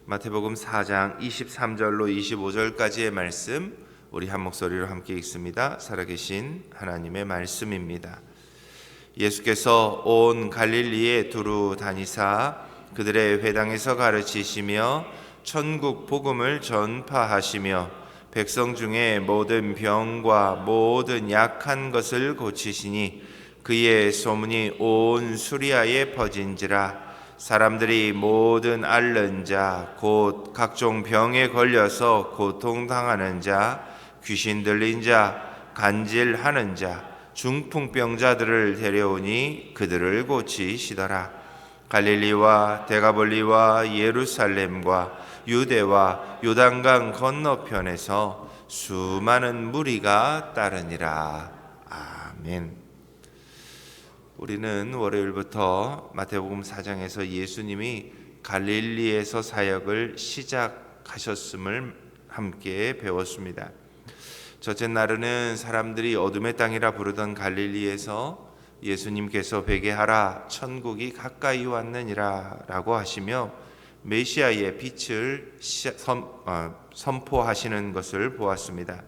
마태복음 4장 23절로 25절까지의 말씀 우리 한 목소리로 함께 읽습니다. 살아계신 하나님의 말씀입니다. 예수께서 온 갈릴리에 두루 다니사 그들의 회당에서 가르치시며 천국 복음을 전파하시며 백성 중에 모든 병과 모든 약한 것을 고치시니 그의 소문이 온 수리아에 퍼진지라. 사람들이 모든 앓는 자, 곧 각종 병에 걸려서 고통당하는 자, 귀신 들린 자, 간질하는 자, 중풍병자들을 데려오니 그들을 고치시더라. 갈릴리와 데가볼리와 예루살렘과 유대와 요단강 건너편에서 수많은 무리가 따르니라. 아멘. 우리는 월요일부터 마태복음 4장에서 예수님이 갈릴리에서 사역을 시작하셨음을 함께 배웠습니다. 첫째 날에는 사람들이 어둠의 땅이라 부르던 갈릴리에서 예수님께서 회개하라 천국이 가까이 왔느니라 라고 하시며 메시아의 빛을 선포하시는 것을 보았습니다.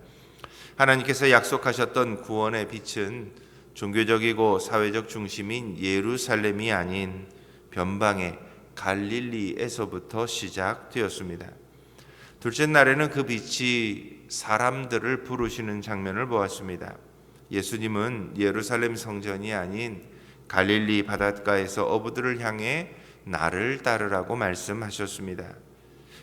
하나님께서 약속하셨던 구원의 빛은 종교적이고 사회적 중심인 예루살렘이 아닌 변방의 갈릴리에서부터 시작되었습니다. 둘째 날에는 그 빛이 사람들을 부르시는 장면을 보았습니다. 예수님은 예루살렘 성전이 아닌 갈릴리 바닷가에서 어부들을 향해 나를 따르라고 말씀하셨습니다.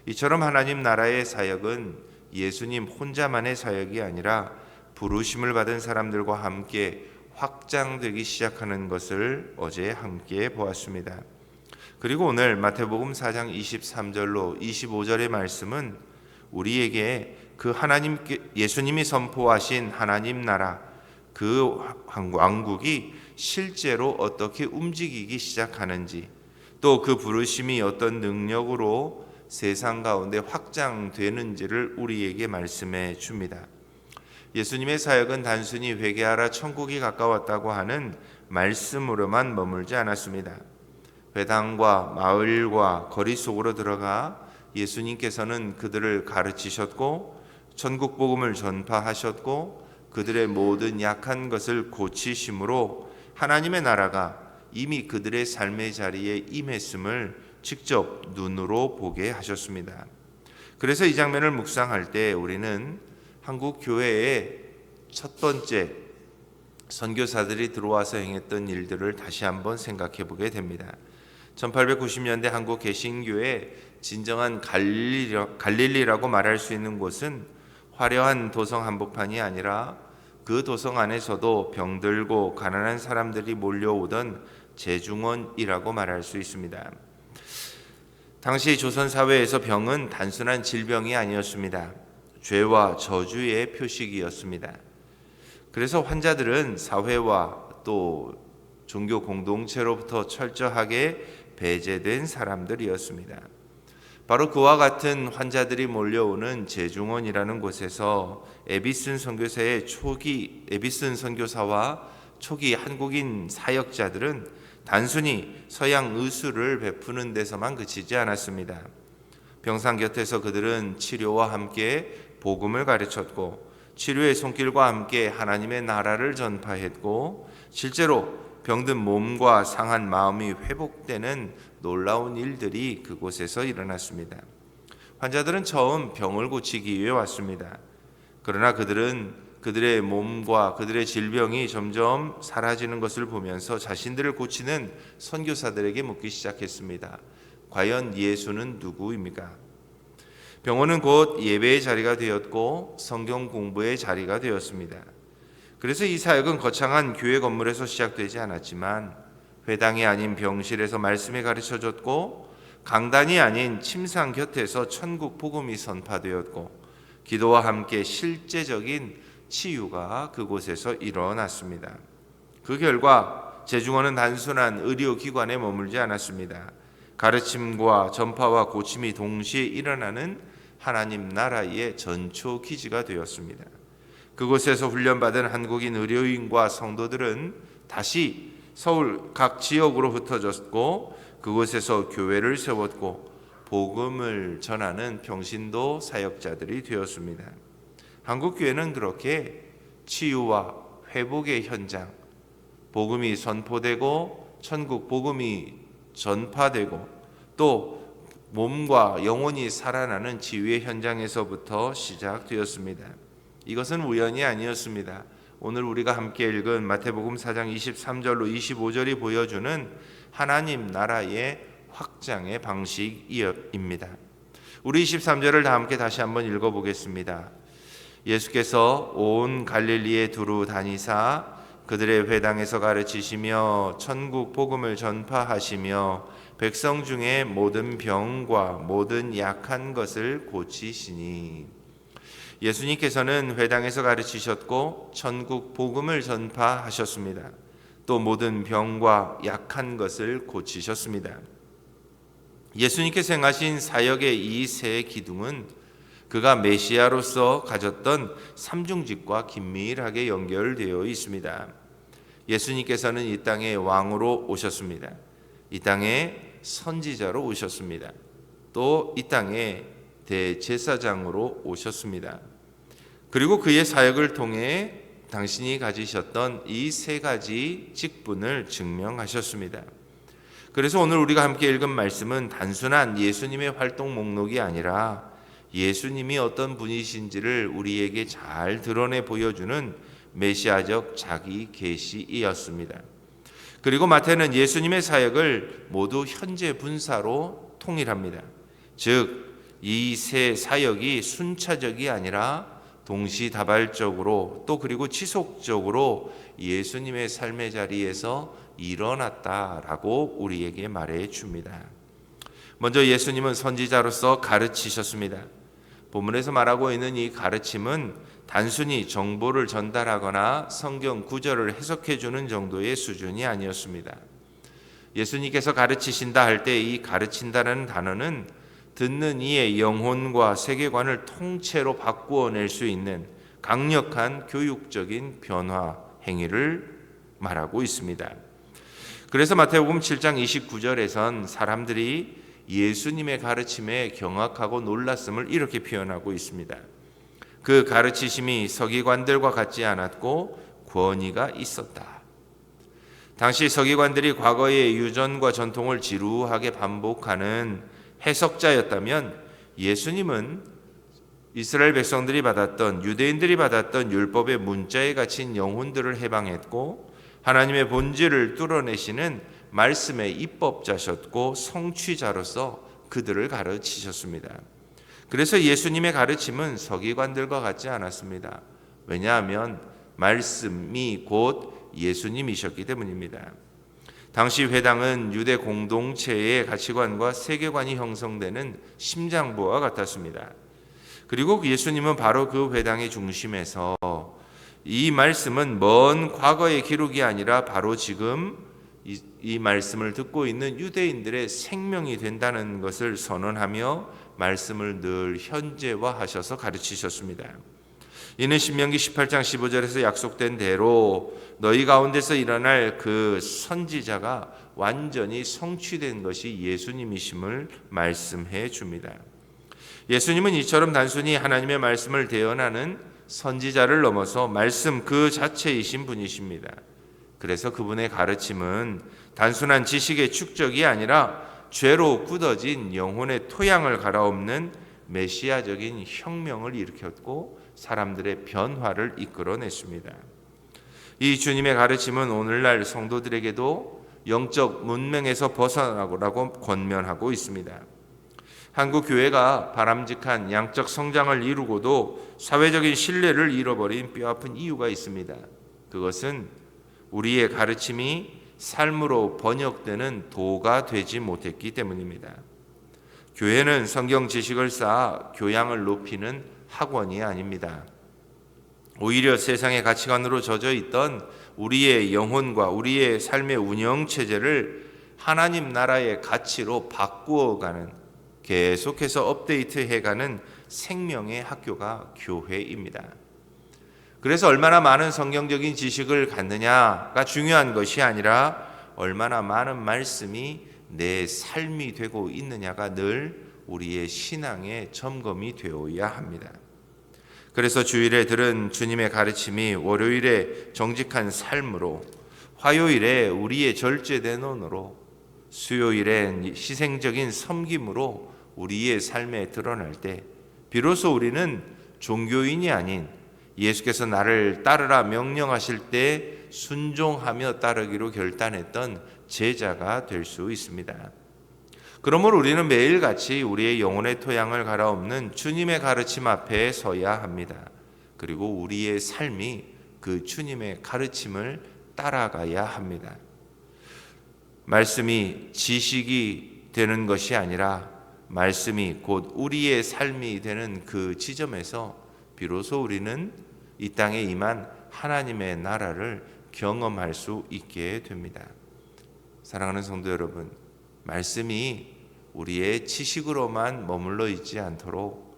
이처럼 하나님 나라의 사역은 예수님 혼자만의 사역이 아니라 부르심을 받은 사람들과 함께 확장되기 시작하는 것을 어제 함께 보았습니다. 그리고 오늘 마태복음 4장 23절로 25절의 말씀은 우리에게 그 예수님이 선포하신 하나님 나라 그 왕국이 실제로 어떻게 움직이기 시작하는지, 또 그 부르심이 어떤 능력으로 세상 가운데 확장되는지를 우리에게 말씀해 줍니다. 예수님의 사역은 단순히 회개하라 천국이 가까웠다고 하는 말씀으로만 머물지 않았습니다. 회당과 마을과 거리 속으로 들어가 예수님께서는 그들을 가르치셨고 천국 복음을 전파하셨고 그들의 모든 약한 것을 고치심으로 하나님의 나라가 이미 그들의 삶의 자리에 임했음을 직접 눈으로 보게 하셨습니다. 그래서 이 장면을 묵상할 때 우리는 한국 교회의 첫 번째 선교사들이 들어와서 행했던 일들을 다시 한번 생각해 보게 됩니다. 1890년대 한국 개신교의 진정한 갈릴리라고 말할 수 있는 곳은 화려한 도성 한복판이 아니라 그 도성 안에서도 병들고 가난한 사람들이 몰려오던 재중원이라고 말할 수 있습니다. 당시 조선 사회에서 병은 단순한 질병이 아니었습니다. 죄와 저주의 표식이었습니다. 그래서 환자들은 사회와 또 종교 공동체로부터 철저하게 배제된 사람들이었습니다. 바로 그와 같은 환자들이 몰려오는 재중원이라는 곳에서 에비슨 선교사와 초기 한국인 사역자들은 단순히 서양 의술을 베푸는 데서만 그치지 않았습니다. 병상 곁에서 그들은 치료와 함께 복음을 가르쳤고 치료의 손길과 함께 하나님의 나라를 전파했고 실제로 병든 몸과 상한 마음이 회복되는 놀라운 일들이 그곳에서 일어났습니다. 환자들은 처음 병을 고치기 위해 왔습니다. 그러나 그들은 그들의 몸과 그들의 질병이 점점 사라지는 것을 보면서 자신들을 고치는 선교사들에게 묻기 시작했습니다. 과연 예수는 누구입니까? 병원은 곧 예배의 자리가 되었고 성경 공부의 자리가 되었습니다. 그래서 이 사역은 거창한 교회 건물에서 시작되지 않았지만 회당이 아닌 병실에서 말씀이 가르쳐졌고 강단이 아닌 침상 곁에서 천국 복음이 선파되었고 기도와 함께 실제적인 치유가 그곳에서 일어났습니다. 그 결과 재중원은 단순한 의료기관에 머물지 않았습니다. 가르침과 전파와 고침이 동시에 일어나는 하나님 나라의 전초 기지가 되었습니다. 그곳에서 훈련받은 한국인 의료인과 성도들은 다시 서울 각 지역으로 흩어졌고 그곳에서 교회를 세웠고 복음을 전하는 평신도 사역자들이 되었습니다. 한국교회는 그렇게 치유와 회복의 현장, 복음이 선포되고 천국 복음이 전파되고 또 몸과 영혼이 살아나는 치유의 현장에서부터 시작되었습니다. 이것은 우연이 아니었습니다. 오늘 우리가 함께 읽은 마태복음 4장 23절로 25절이 보여주는 하나님 나라의 확장의 방식입니다. 우리 23절을 다 함께 다시 한번 읽어보겠습니다. 예수께서 온 갈릴리에 두루 다니사 그들의 회당에서 가르치시며 천국 복음을 전파하시며 백성 중에 모든 병과 모든 약한 것을 고치시니. 예수님께서는 회당에서 가르치셨고 천국 복음을 전파하셨습니다. 또 모든 병과 약한 것을 고치셨습니다. 예수님께서 행하신 사역의 이 세 기둥은 그가 메시아로서 가졌던 삼중직과 긴밀하게 연결되어 있습니다. 예수님께서는 이 땅에 왕으로 오셨습니다. 이 땅에 선지자로 오셨습니다. 또 이 땅에 대제사장으로 오셨습니다. 그리고 그의 사역을 통해 당신이 가지셨던 이 세 가지 직분을 증명하셨습니다. 그래서 오늘 우리가 함께 읽은 말씀은 단순한 예수님의 활동 목록이 아니라 예수님이 어떤 분이신지를 우리에게 잘 드러내 보여주는 메시아적 자기 계시이었습니다. 그리고 마태는 예수님의 사역을 모두 현재 분사로 통일합니다. 즉 이 세 사역이 순차적이 아니라 동시다발적으로 또 그리고 지속적으로 예수님의 삶의 자리에서 일어났다라고 우리에게 말해 줍니다. 먼저 예수님은 선지자로서 가르치셨습니다. 본문에서 말하고 있는 이 가르침은 단순히 정보를 전달하거나 성경 구절을 해석해 주는 정도의 수준이 아니었습니다. 예수님께서 가르치신다 할 때 이 가르친다라는 단어는 듣는 이의 영혼과 세계관을 통째로 바꾸어낼 수 있는 강력한 교육적인 변화 행위를 말하고 있습니다. 그래서 마태복음 7장 29절에선 사람들이 예수님의 가르침에 경악하고 놀랐음을 이렇게 표현하고 있습니다. 그 가르치심이 서기관들과 같지 않았고 권위가 있었다. 당시 서기관들이 과거의 유전과 전통을 지루하게 반복하는 해석자였다면 예수님은 이스라엘 백성들이 받았던 유대인들이 받았던 율법의 문자에 갇힌 영혼들을 해방했고 하나님의 본질을 뚫어내시는 말씀의 입법자셨고 성취자로서 그들을 가르치셨습니다. 그래서 예수님의 가르침은 서기관들과 같지 않았습니다. 왜냐하면 말씀이 곧 예수님이셨기 때문입니다. 당시 회당은 유대 공동체의 가치관과 세계관이 형성되는 심장부와 같았습니다. 그리고 예수님은 바로 그 회당의 중심에서 이 말씀은 먼 과거의 기록이 아니라 바로 지금 이 말씀을 듣고 있는 유대인들의 생명이 된다는 것을 선언하며 말씀을 늘 현재화하셔서 가르치셨습니다. 이는 신명기 18장 15절에서 약속된 대로 너희 가운데서 일어날 그 선지자가 완전히 성취된 것이 예수님이심을 말씀해 줍니다. 예수님은 이처럼 단순히 하나님의 말씀을 대언하는 선지자를 넘어서 말씀 그 자체이신 분이십니다. 그래서 그분의 가르침은 단순한 지식의 축적이 아니라 죄로 굳어진 영혼의 토양을 갈아엎는 메시아적인 혁명을 일으켰고 사람들의 변화를 이끌어냈습니다. 이 주님의 가르침은 오늘날 성도들에게도 영적 문명에서 벗어나라고 권면하고 있습니다. 한국 교회가 바람직한 양적 성장을 이루고도 사회적인 신뢰를 잃어버린 뼈아픈 이유가 있습니다. 그것은 우리의 가르침이 삶으로 번역되는 도가 되지 못했기 때문입니다. 교회는 성경 지식을 쌓아 교양을 높이는 학원이 아닙니다. 오히려 세상의 가치관으로 젖어 있던 우리의 영혼과 우리의 삶의 운영체제를 하나님 나라의 가치로 바꾸어가는, 계속해서 업데이트해가는 생명의 학교가 교회입니다. 그래서 얼마나 많은 성경적인 지식을 갖느냐가 중요한 것이 아니라 얼마나 많은 말씀이 내 삶이 되고 있느냐가 늘 우리의 신앙의 점검이 되어야 합니다. 그래서 주일에 들은 주님의 가르침이 월요일에 정직한 삶으로, 화요일에 우리의 절제대논으로, 수요일엔 희생적인 섬김으로 우리의 삶에 드러날 때 비로소 우리는 종교인이 아닌 예수께서 나를 따르라 명령하실 때 순종하며 따르기로 결단했던 제자가 될 수 있습니다. 그러므로 우리는 매일같이 우리의 영혼의 토양을 갈아엎는 주님의 가르침 앞에 서야 합니다. 그리고 우리의 삶이 그 주님의 가르침을 따라가야 합니다. 말씀이 지식이 되는 것이 아니라 말씀이 곧 우리의 삶이 되는 그 지점에서 비로소 우리는 이 땅에 임한 하나님의 나라를 경험할 수 있게 됩니다. 사랑하는 성도 여러분, 말씀이 우리의 지식으로만 머물러 있지 않도록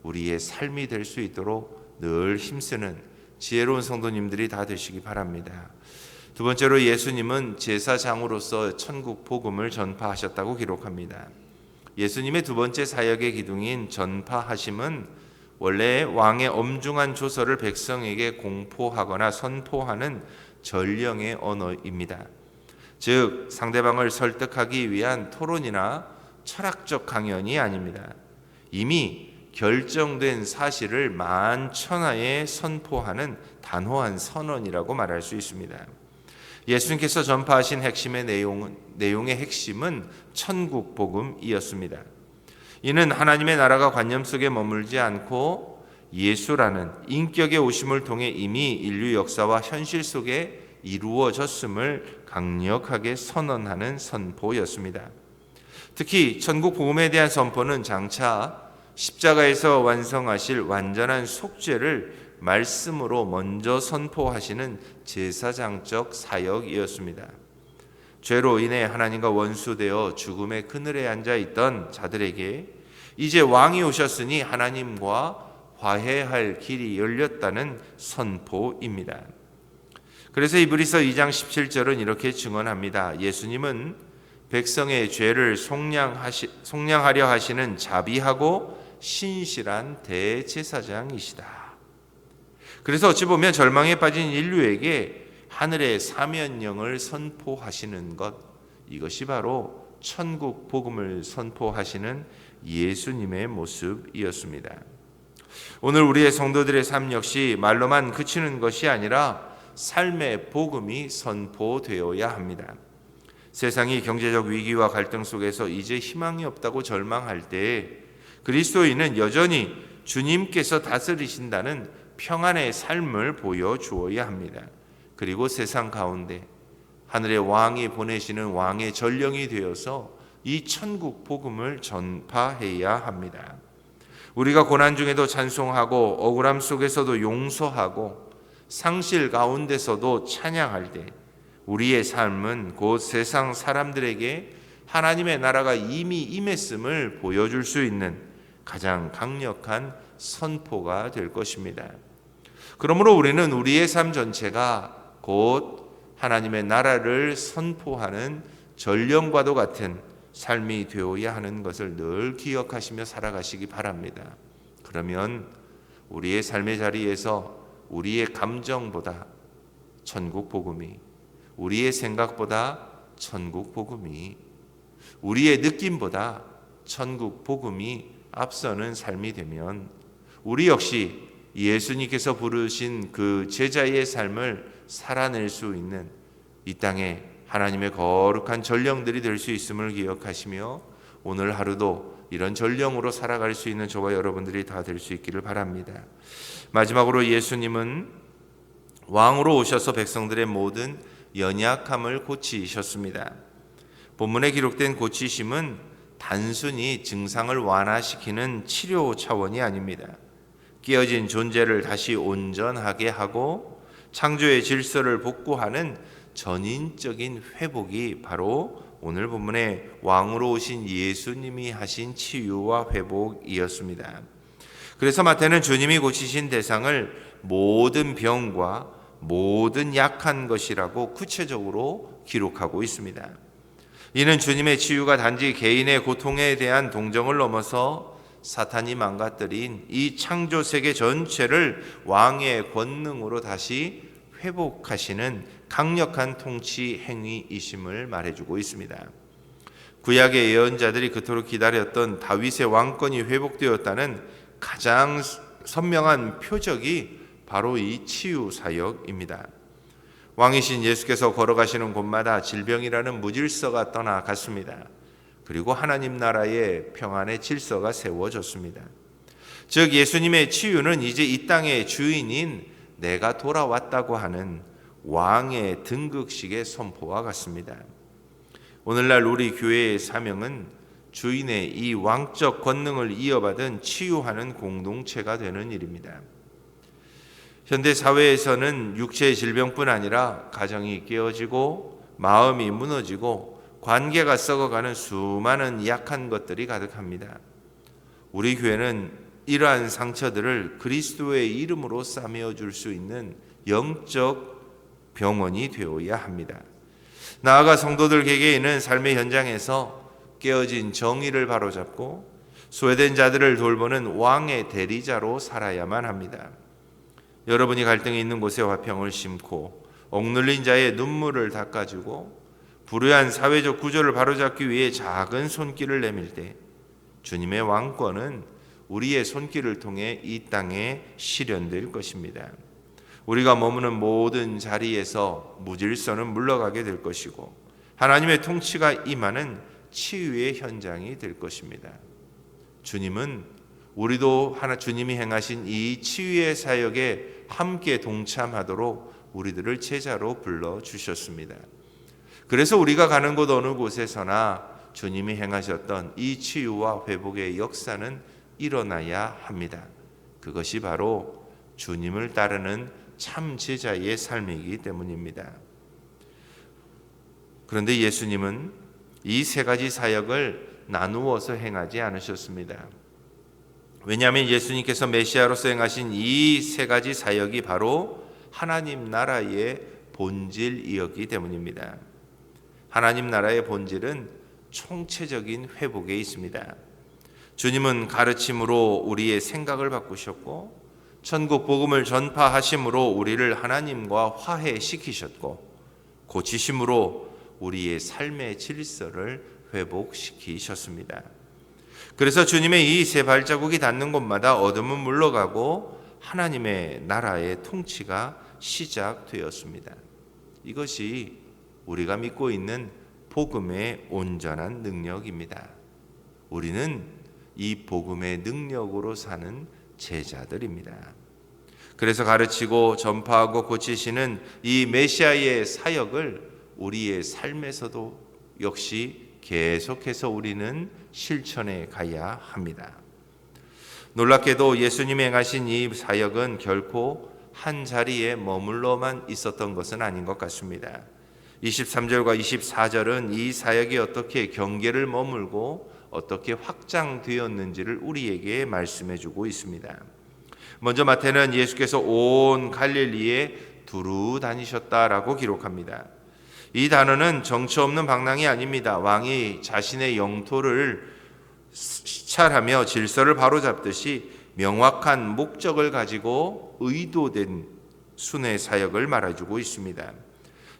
우리의 삶이 될 수 있도록 늘 힘쓰는 지혜로운 성도님들이 다 되시기 바랍니다. 두 번째로 예수님은 제사장으로서 천국 복음을 전파하셨다고 기록합니다. 예수님의 두 번째 사역의 기둥인 전파하심은 원래 왕의 엄중한 조서를 백성에게 공포하거나 선포하는 전령의 언어입니다. 즉 상대방을 설득하기 위한 토론이나 철학적 강연이 아닙니다. 이미 결정된 사실을 만천하에 선포하는 단호한 선언이라고 말할 수 있습니다. 예수님께서 전파하신 핵심의 내용의 핵심은 천국 복음이었습니다. 이는 하나님의 나라가 관념 속에 머물지 않고 예수라는 인격의 오심을 통해 이미 인류 역사와 현실 속에 이루어졌음을 강력하게 선언하는 선포였습니다. 특히 천국 복음에 대한 선포는 장차 십자가에서 완성하실 완전한 속죄를 말씀으로 먼저 선포하시는 제사장적 사역이었습니다. 죄로 인해 하나님과 원수되어 죽음의 그늘에 앉아 있던 자들에게 이제 왕이 오셨으니 하나님과 화해할 길이 열렸다는 선포입니다. 그래서 이브리서 2장 17절은 이렇게 증언합니다. 예수님은 백성의 죄를 속량하려 하시는 자비하고 신실한 대제사장이시다. 그래서 어찌 보면 절망에 빠진 인류에게 하늘의 사면령을 선포하시는 것, 이것이 바로 천국 복음을 선포하시는 예수님의 모습이었습니다. 오늘 우리의 성도들의 삶 역시 말로만 그치는 것이 아니라 삶의 복음이 선포되어야 합니다. 세상이 경제적 위기와 갈등 속에서 이제 희망이 없다고 절망할 때 그리스도인은 여전히 주님께서 다스리신다는 평안의 삶을 보여주어야 합니다. 그리고 세상 가운데 하늘의 왕이 보내시는 왕의 전령이 되어서 이 천국 복음을 전파해야 합니다. 우리가 고난 중에도 찬송하고 억울함 속에서도 용서하고 상실 가운데서도 찬양할 때 우리의 삶은 곧 세상 사람들에게 하나님의 나라가 이미 임했음을 보여줄 수 있는 가장 강력한 선포가 될 것입니다. 그러므로 우리는 우리의 삶 전체가 곧 하나님의 나라를 선포하는 전령과도 같은 삶이 되어야 하는 것을 늘 기억하시며 살아가시기 바랍니다. 그러면 우리의 삶의 자리에서 우리의 감정보다 천국 복음이, 우리의 생각보다 천국 복음이, 우리의 느낌보다 천국 복음이 앞서는 삶이 되면 우리 역시 예수님께서 부르신 그 제자의 삶을 살아낼 수 있는 이 땅에 하나님의 거룩한 전령들이 될 수 있음을 기억하시며 오늘 하루도 이런 전령으로 살아갈 수 있는 저와 여러분들이 다 될 수 있기를 바랍니다. 마지막으로 예수님은 왕으로 오셔서 백성들의 모든 연약함을 고치셨습니다. 본문에 기록된 고치심은 단순히 증상을 완화시키는 치료 차원이 아닙니다. 깨어진 존재를 다시 온전하게 하고 창조의 질서를 복구하는 전인적인 회복이 바로 오늘 본문에 왕으로 오신 예수님이 하신 치유와 회복이었습니다. 그래서 마태는 주님이 고치신 대상을 모든 병과 모든 약한 것이라고 구체적으로 기록하고 있습니다. 이는 주님의 치유가 단지 개인의 고통에 대한 동정을 넘어서 사탄이 망가뜨린 이 창조 세계 전체를 왕의 권능으로 다시 회복하시는 강력한 통치 행위이심을 말해주고 있습니다. 구약의 예언자들이 그토록 기다렸던 다윗의 왕권이 회복되었다는 가장 선명한 표적이 바로 이 치유 사역입니다. 왕이신 예수께서 걸어가시는 곳마다 질병이라는 무질서가 떠나갔습니다. 그리고 하나님 나라의 평안의 질서가 세워졌습니다. 즉 예수님의 치유는 이제 이 땅의 주인인 내가 돌아왔다고 하는 왕의 등극식의 선포와 같습니다. 오늘날 우리 교회의 사명은 주인의 이 왕적 권능을 이어받은 치유하는 공동체가 되는 일입니다. 현대 사회에서는 육체의 질병뿐 아니라 가정이 깨어지고 마음이 무너지고 관계가 썩어가는 수많은 약한 것들이 가득합니다. 우리 교회는 이러한 상처들을 그리스도의 이름으로 싸매어 줄 수 있는 영적 병원이 되어야 합니다. 나아가 성도들 개개인은 삶의 현장에서 깨어진 정의를 바로잡고 소외된 자들을 돌보는 왕의 대리자로 살아야만 합니다. 여러분이 갈등이 있는 곳에 화평을 심고 억눌린 자의 눈물을 닦아주고 불의한 사회적 구조를 바로잡기 위해 작은 손길을 내밀 때 주님의 왕권은 우리의 손길을 통해 이 땅에 실현될 것입니다. 우리가 머무는 모든 자리에서 무질서는 물러가게 될 것이고 하나님의 통치가 임하는 치유의 현장이 될 것입니다. 주님은 우리도 주님이 행하신 이 치유의 사역에 함께 동참하도록 우리들을 제자로 불러주셨습니다. 그래서 우리가 가는 곳 어느 곳에서나 주님이 행하셨던 이 치유와 회복의 역사는 일어나야 합니다. 그것이 바로 주님을 따르는 참 제자의 삶이기 때문입니다. 그런데 예수님은 이 세 가지 사역을 나누어서 행하지 않으셨습니다. 왜냐하면 예수님께서 메시아로서 행하신 이 세 가지 사역이 바로 하나님 나라의 본질이었기 때문입니다. 하나님 나라의 본질은 총체적인 회복에 있습니다. 주님은 가르침으로 우리의 생각을 바꾸셨고 천국 복음을 전파하심으로 우리를 하나님과 화해시키셨고 고치심으로 우리의 삶의 질서를 회복시키셨습니다. 그래서 주님의 이 세 발자국이 닿는 곳마다 어둠은 물러가고 하나님의 나라의 통치가 시작되었습니다. 이것이 우리가 믿고 있는 복음의 온전한 능력입니다. 우리는 이 복음의 능력으로 사는 제자들입니다. 그래서 가르치고 전파하고 고치시는 이 메시아의 사역을 우리의 삶에서도 역시 계속해서 우리는 실천해 가야 합니다. 놀랍게도 예수님이 행하신 이 사역은 결코 한 자리에 머물러만 있었던 것은 아닌 것 같습니다. 23절과 24절은 이 사역이 어떻게 경계를 머물고 어떻게 확장되었는지를 우리에게 말씀해 주고 있습니다. 먼저 마태는 예수께서 온 갈릴리에 두루 다니셨다라고 기록합니다. 이 단어는 정처 없는 방랑이 아닙니다. 왕이 자신의 영토를 시찰하며 질서를 바로잡듯이 명확한 목적을 가지고 의도된 순회 사역을 말해주고 있습니다.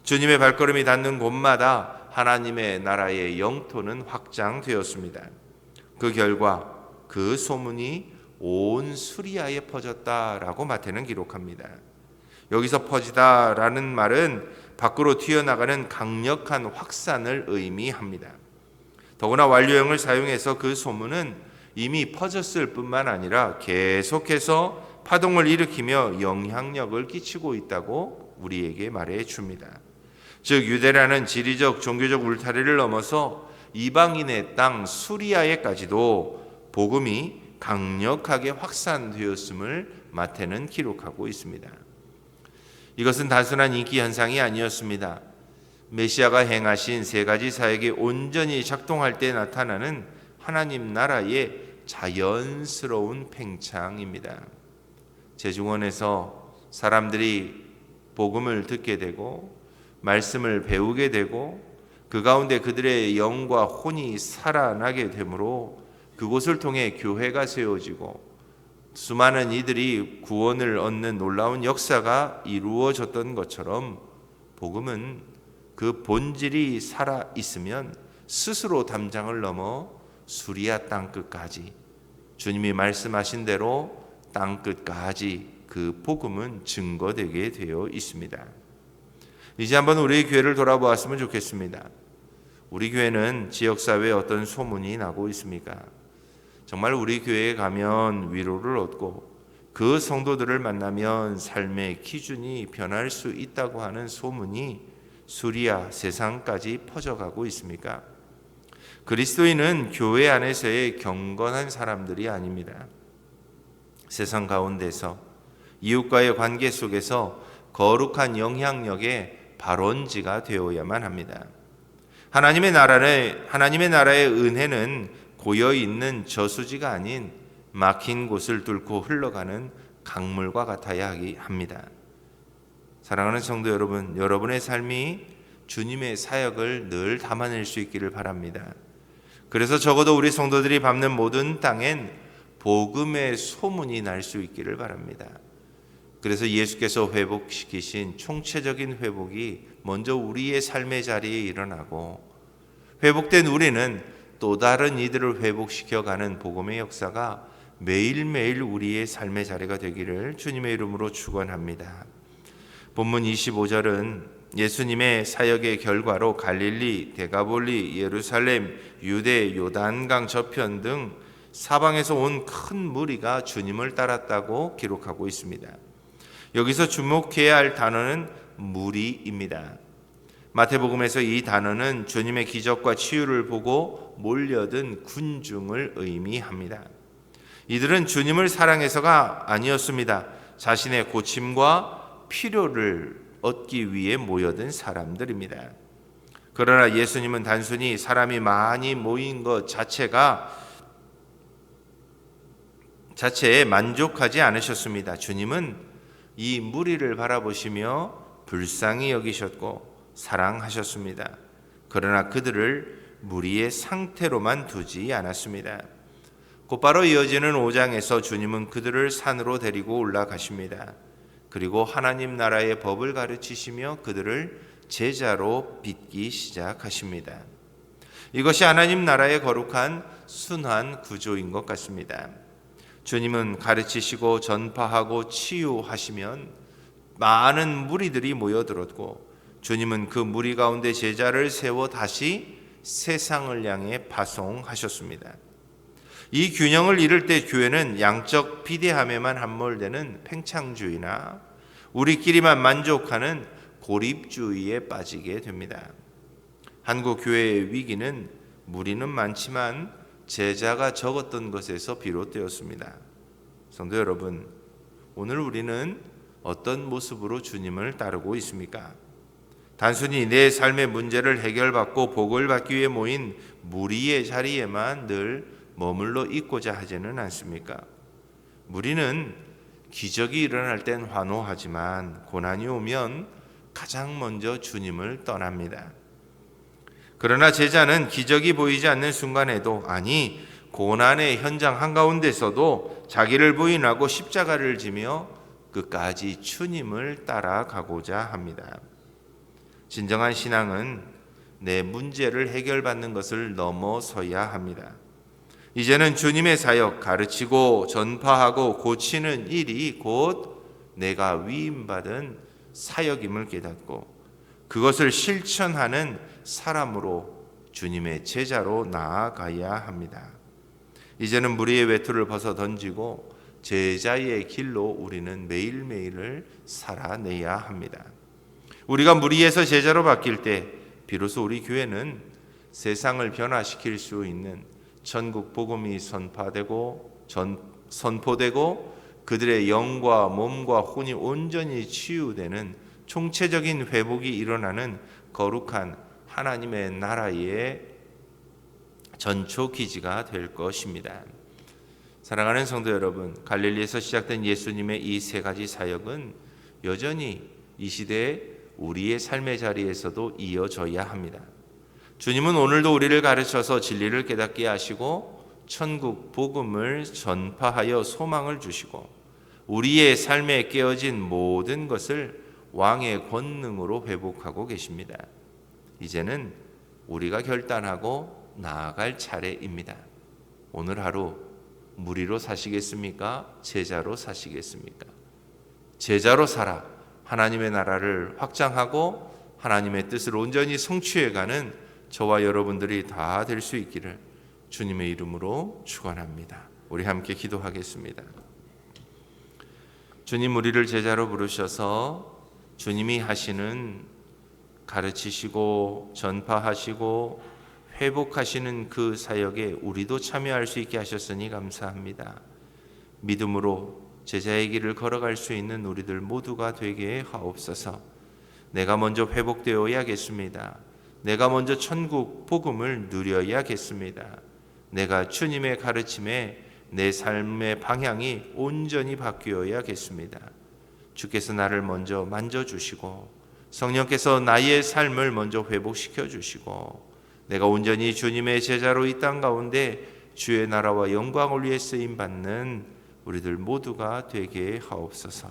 주님의 발걸음이 닿는 곳마다 하나님의 나라의 영토는 확장되었습니다. 그 결과 그 소문이 온 수리아에 퍼졌다라고 마태는 기록합니다. 여기서 퍼지다라는 말은 밖으로 튀어나가는 강력한 확산을 의미합니다. 더구나 완료형을 사용해서 그 소문은 이미 퍼졌을 뿐만 아니라 계속해서 파동을 일으키며 영향력을 끼치고 있다고 우리에게 말해 줍니다. 즉 유대라는 지리적 종교적 울타리를 넘어서 이방인의 땅 수리아에까지도 복음이 강력하게 확산되었음을 마태는 기록하고 있습니다. 이것은 단순한 인기 현상이 아니었습니다. 메시아가 행하신 세 가지 사역이 온전히 작동할 때 나타나는 하나님 나라의 자연스러운 팽창입니다. 제중원에서 사람들이 복음을 듣게 되고 말씀을 배우게 되고 그 가운데 그들의 영과 혼이 살아나게 되므로 그곳을 통해 교회가 세워지고 수많은 이들이 구원을 얻는 놀라운 역사가 이루어졌던 것처럼 복음은 그 본질이 살아 있으면 스스로 담장을 넘어 수리아 땅끝까지 주님이 말씀하신 대로 땅끝까지 그 복음은 증거되게 되어 있습니다. 이제 한번 우리 교회를 돌아보았으면 좋겠습니다. 우리 교회는 지역사회에 어떤 소문이 나고 있습니까? 정말 우리 교회에 가면 위로를 얻고 그 성도들을 만나면 삶의 기준이 변할 수 있다고 하는 소문이 수리아 세상까지 퍼져가고 있습니까? 그리스도인은 교회 안에서의 경건한 사람들이 아닙니다. 세상 가운데서 이웃과의 관계 속에서 거룩한 영향력의 발원지가 되어야만 합니다. 하나님의 나라의 은혜는 고여 있는 저수지가 아닌 막힌 곳을 뚫고 흘러가는 강물과 같아야 합니다. 사랑하는 성도 여러분, 여러분의 삶이 주님의 사역을 늘 담아낼 수 있기를 바랍니다. 그래서 적어도 우리 성도들이 밟는 모든 땅엔 복음의 소문이 날 수 있기를 바랍니다. 그래서 예수께서 회복시키신 총체적인 회복이 먼저 우리의 삶의 자리에 일어나고 회복된 우리는 또 다른 이들을 회복시켜가는 복음의 역사가 매일매일 우리의 삶의 자리가 되기를 주님의 이름으로 축원합니다. 본문 25절은 예수님의 사역의 결과로 갈릴리, 데가볼리, 예루살렘, 유대, 요단강 저편 등 사방에서 온 큰 무리가 주님을 따랐다고 기록하고 있습니다. 여기서 주목해야 할 단어는 무리입니다. 마태복음에서 이 단어는 주님의 기적과 치유를 보고 몰려든 군중을 의미합니다. 이들은 주님을 사랑해서가 아니었습니다. 자신의 고침과 필요를 얻기 위해 모여든 사람들입니다. 그러나 예수님은 단순히 사람이 많이 모인 것 자체에 만족하지 않으셨습니다. 주님은 이 무리를 바라보시며 불쌍히 여기셨고 사랑하셨습니다. 그러나 그들을 무리의 상태로만 두지 않았습니다. 곧바로 이어지는 5장에서 주님은 그들을 산으로 데리고 올라가십니다. 그리고 하나님 나라의 법을 가르치시며 그들을 제자로 빚기 시작하십니다. 이것이 하나님 나라의 거룩한 순환 구조인 것 같습니다. 주님은 가르치시고 전파하고 치유하시면 많은 무리들이 모여들었고 주님은 그 무리 가운데 제자를 세워 다시 세상을 향해 파송하셨습니다. 이 균형을 이룰 때 교회는 양적 비대함에만 함몰되는 팽창주의나 우리끼리만 만족하는 고립주의에 빠지게 됩니다. 한국 교회의 위기는 무리는 많지만 제자가 적었던 것에서 비롯되었습니다. 성도 여러분, 오늘 우리는 어떤 모습으로 주님을 따르고 있습니까? 단순히 내 삶의 문제를 해결받고 복을 받기 위해 모인 무리의 자리에만 늘 머물러 있고자 하지는 않습니까? 무리는 기적이 일어날 땐 환호하지만 고난이 오면 가장 먼저 주님을 떠납니다. 그러나 제자는 기적이 보이지 않는 순간에도 아니 고난의 현장 한가운데서도 자기를 부인하고 십자가를 지며 끝까지 주님을 따라가고자 합니다. 진정한 신앙은 내 문제를 해결받는 것을 넘어서야 합니다. 이제는 주님의 사역, 가르치고 전파하고 고치는 일이 곧 내가 위임받은 사역임을 깨닫고 그것을 실천하는 사람으로 주님의 제자로 나아가야 합니다. 이제는 무리의 외투를 벗어 던지고 제자의 길로 우리는 매일매일을 살아내야 합니다. 우리가 무리에서 제자로 바뀔 때 비로소 우리 교회는 세상을 변화시킬 수 있는 천국 복음이 선포되고 그들의 영과 몸과 혼이 온전히 치유되는 총체적인 회복이 일어나는 거룩한 하나님의 나라의 전초 기지가 될 것입니다. 사랑하는 성도 여러분, 갈릴리에서 시작된 예수님의 이 세 가지 사역은 여전히 이 시대에 우리의 삶의 자리에서도 이어져야 합니다. 주님은 오늘도 우리를 가르쳐서 진리를 깨닫게 하시고 천국 복음을 전파하여 소망을 주시고 우리의 삶에 깨어진 모든 것을 왕의 권능으로 회복하고 계십니다. 이제는 우리가 결단하고 나아갈 차례입니다. 오늘 하루 무리로 사시겠습니까? 제자로 사시겠습니까? 제자로 살아 하나님의 나라를 확장하고 하나님의 뜻을 온전히 성취해가는 저와 여러분들이 다 될 수 있기를 주님의 이름으로 축원합니다. 우리 함께 기도하겠습니다. 주님, 우리를 제자로 부르셔서 주님이 하시는 가르치시고 전파하시고 회복하시는 그 사역에 우리도 참여할 수 있게 하셨으니 감사합니다. 믿음으로 제자의 길을 걸어갈 수 있는 우리들 모두가 되게 하옵소서. 내가 먼저 회복되어야겠습니다. 내가 먼저 천국 복음을 누려야겠습니다. 내가 주님의 가르침에 내 삶의 방향이 온전히 바뀌어야겠습니다. 주께서 나를 먼저 만져주시고 성령께서 나의 삶을 먼저 회복시켜 주시고 내가 온전히 주님의 제자로 이 땅 가운데 주의 나라와 영광을 위해 쓰임받는 우리들 모두가 되게 하옵소서.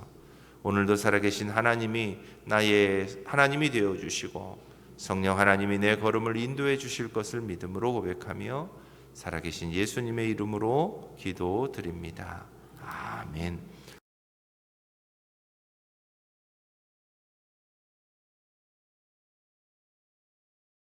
오늘도 살아계신 하나님이 나의 하나님이 되어주시고 성령 하나님이 내 걸음을 인도해 주실 것을 믿음으로 고백하며 살아계신 예수님의 이름으로 기도드립니다. 아멘.